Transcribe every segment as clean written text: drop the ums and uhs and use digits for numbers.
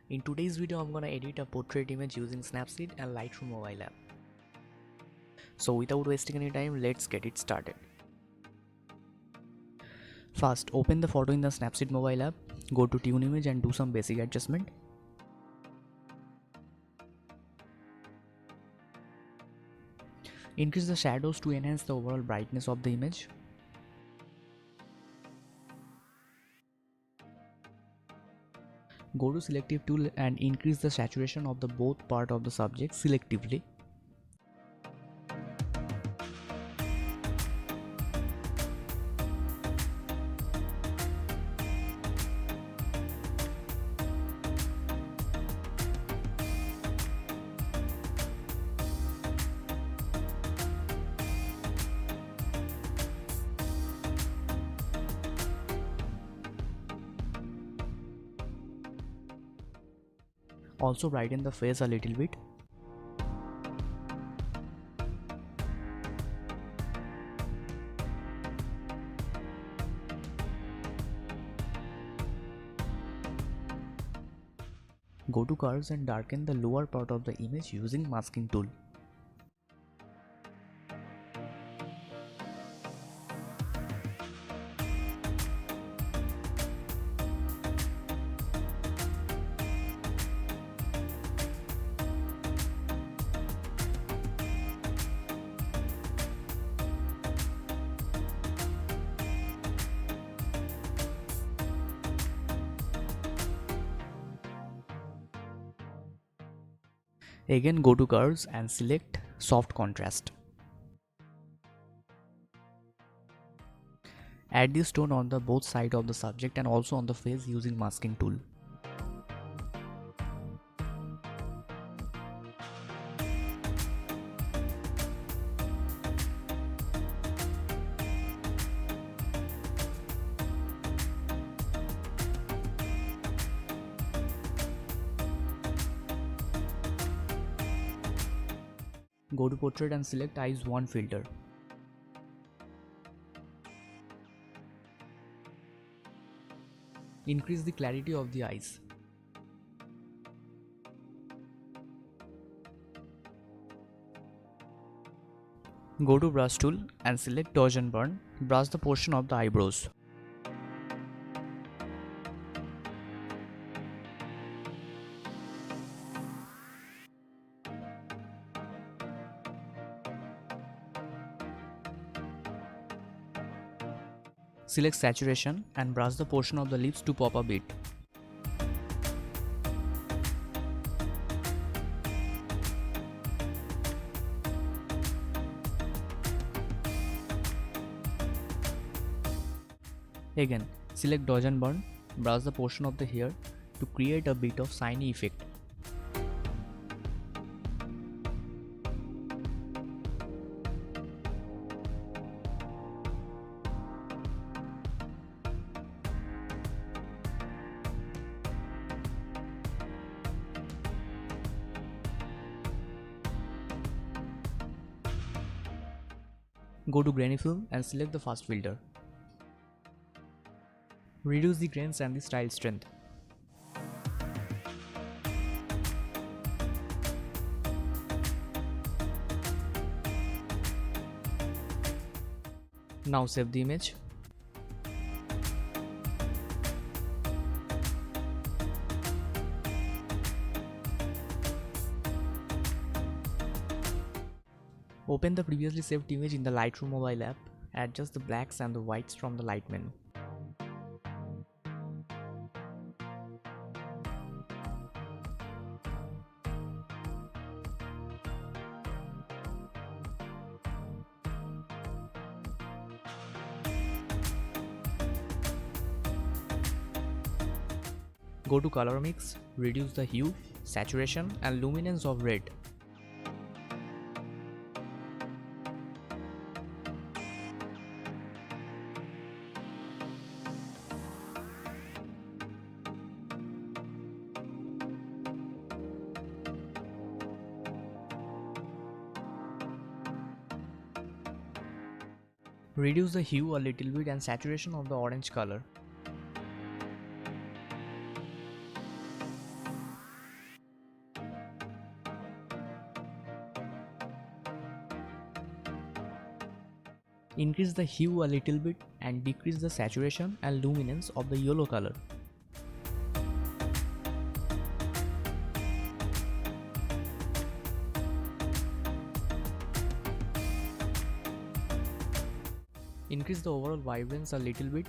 In today's video, I'm gonna edit a portrait image using Snapseed and Lightroom mobile app. So without wasting any time, let's get it started. First, open the photo in the Snapseed mobile app, go to Tune Image and do some basic adjustment. Increase the shadows to enhance the overall brightness of the image. Go to Selective tool and increase the saturation of the both part of the subject selectively. Also brighten the face a little bit. Go to curves and darken the lower part of the image using masking tool. Again, go to curves and select soft contrast. Add this tone on the both side of the subject and also on the face using masking tool. Go to portrait and select eyes 1 filter. Increase the clarity of the eyes. Go to brush tool and select dodge and burn. Brush the portion of the eyebrows. Select saturation and brush the portion of the lips to pop a bit. Again, select dodge and burn, brush the portion of the hair to create a bit of shiny effect. Go to grainy film and select the fast filter. Reduce the grains and the style strength. Now save the image. Open the previously saved image in the Lightroom mobile app. Adjust the blacks and the whites from the light menu. Go to color mix, reduce the hue, saturation and luminance of red. Reduce the hue a little bit and saturation of the orange color. Increase the hue a little bit and decrease the saturation and luminance of the yellow color. Increase the overall vibrance a little bit.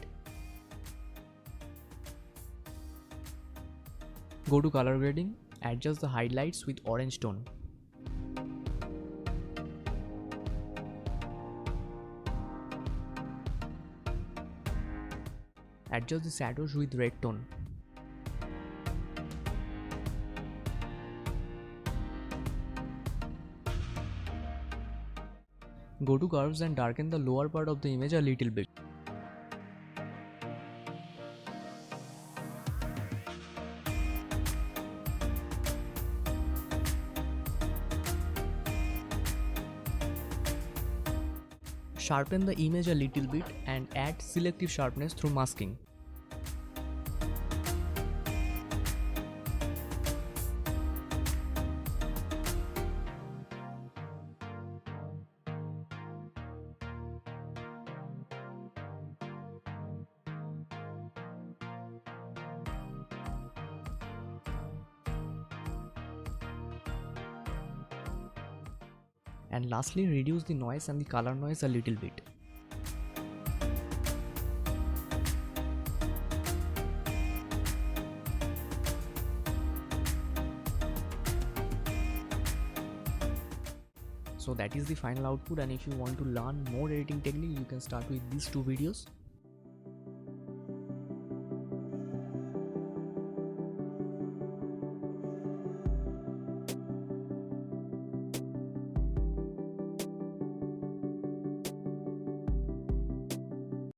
Go to color grading, adjust the highlights with orange tone. Adjust the shadows with red tone. Go to curves and darken the lower part of the image a little bit. Sharpen the image a little bit and add selective sharpness through masking. And lastly, reduce the noise and the color noise a little bit. So that is the final output, and if you want to learn more editing technique, you can start with these two videos.